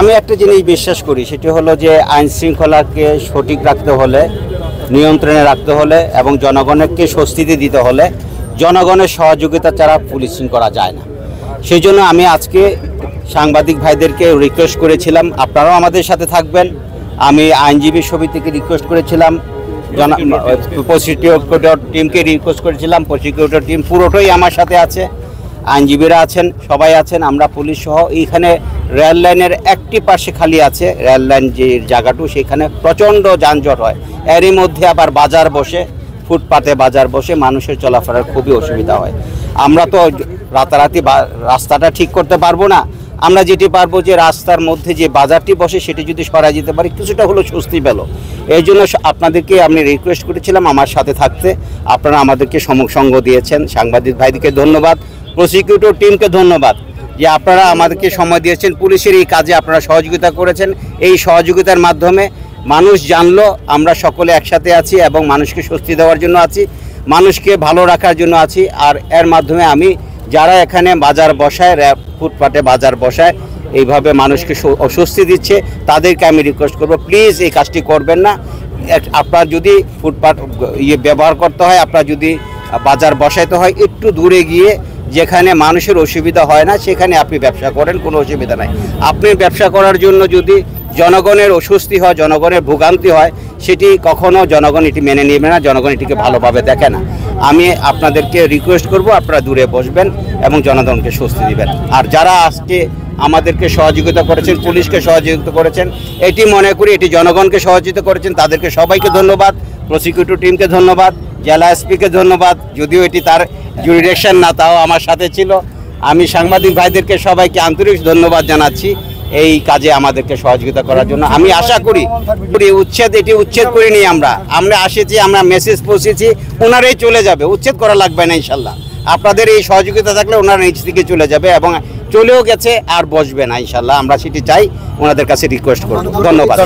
আমি একটা জিনিস বিশ্বাস করি, সেটি হলো যে আইন শৃঙ্খলাকে সঠিক রাখতে হলে, নিয়ন্ত্রণে রাখতে হলে এবং জনগণকে স্বস্তিতে দিতে হলে জনগণের সহযোগিতা ছাড়া পুলিশিং করা যায় না। সেই জন্য আমি আজকে সাংবাদিক ভাইদেরকে রিকোয়েস্ট করেছিলাম আপনারাও আমাদের সাথে থাকবেন। আমি আইনজীবী সমিতিকে রিকোয়েস্ট করেছিলাম, প্রসিকিউটর টিমকে রিকোয়েস্ট করেছিলাম। প্রসিকিউটর টিম পুরোটাই আমার সাথে আছে, আইনজীবীরা আছেন, সবাই আছেন। আমরা পুলিশ সহ এইখানে রেল লাইনের একটি পাশে খালি আছে, রেল লাইন যে জায়গাটু, সেখানে প্রচণ্ড যানজট হয়। এরই মধ্যে আবার বাজার বসে, ফুটপাতে বাজার বসে মানুষের চলাফেরার খুবই অসুবিধা হয়। আমরা তো রাতারাতি রাস্তাটা ঠিক করতে পারবো না, আমরা যেটি পারবো যে রাস্তার মধ্যে যে বাজারটি বসে সেটি যদি সরা যেতে পারি কিছুটা হলো স্বস্তি পেল। এই জন্য আপনাদেরকে আমি রিকোয়েস্ট করেছিলাম আমার সাথে থাকতে, আপনারা আমাদেরকে সঙ্গ দিয়েছেন। সাংবাদিক ভাইদেরকে ধন্যবাদ, প্রসিকিউটর টিমকে ধন্যবাদ যে আপনারা আমাদেরকে সময় দিয়েছেন, পুলিশের এই কাজে আপনারা সহযোগিতা করেছেন। এই সহযোগিতার মাধ্যমে মানুষ জানলো আমরা সকলে একসাথে আছি এবং মানুষকে স্বস্তি দেওয়ার জন্য আছি, মানুষকে ভালো রাখার জন্য আছি। আর এর মাধ্যমে আমি যারা এখানে বাজার বসায়, ফুটপাতে বাজার বসায়, এইভাবে মানুষকে অস্বস্তি দিচ্ছে, তাদেরকে আমি রিকোয়েস্ট করব প্লিজ এই কাজটি করবেন না। আপনার যদি ফুটপাত ব্যবহার করতে হয়, আপনার যদি বাজার বসাইতে হয়, একটু দূরে গিয়ে যেখানে মানুষের অসুবিধা হয় না সেখানে আপনি ব্যবসা করেন, কোনো অসুবিধা নাই। আপনি ব্যবসা করার জন্য যদি জনগণের অস্বস্তি হয়, জনগণের ভোগান্তি হয়, সেটি কখনো জনগণ এটি মেনে নেবে না, জনগণ এটিকে ভালোভাবে দেখে না। আমি আপনাদেরকে রিকোয়েস্ট করব আপনারা দূরে বসবেন এবং জনগণকে স্বস্তি দিবেন। আর যারা আজকে আমাদেরকে সহযোগিতা করেছেন, পুলিশকে সহযোগিতা করেছেন, এটি মনে করি এটি জনগণকে সহযোগিতা করেছেন, তাদেরকে সবাইকে ধন্যবাদ। প্রসিকিউটর টিমকে ধন্যবাদ, জেলা এসপিকে ধন্যবাদ, যদিও এটি তার জুরিডিকশন না, তাও আমার সাথে ছিল। আমি সাংবাদিক ভাইদেরকে সবাইকে আন্তরিক ধন্যবাদ জানাচ্ছি এই কাজে আমাদেরকে সহযোগিতা করার জন্য। আমি আশা করি এটি উচ্ছেদ করিনি, আমরা আসেছি, আমরা মেসেজ পৌঁছেছি, ওনারাই চলে যাবে, উচ্ছেদ করা লাগবে না ইনশাল্লাহ। আপনাদের এই সহযোগিতা থাকলে ওনারা নিজ থেকে চলে যাবে এবং চলেও গেছে, আর বসবে না ইনশাল্লাহ। আমরা সেটি চাই, ওনাদের কাছে রিকোয়েস্ট করব। ধন্যবাদ।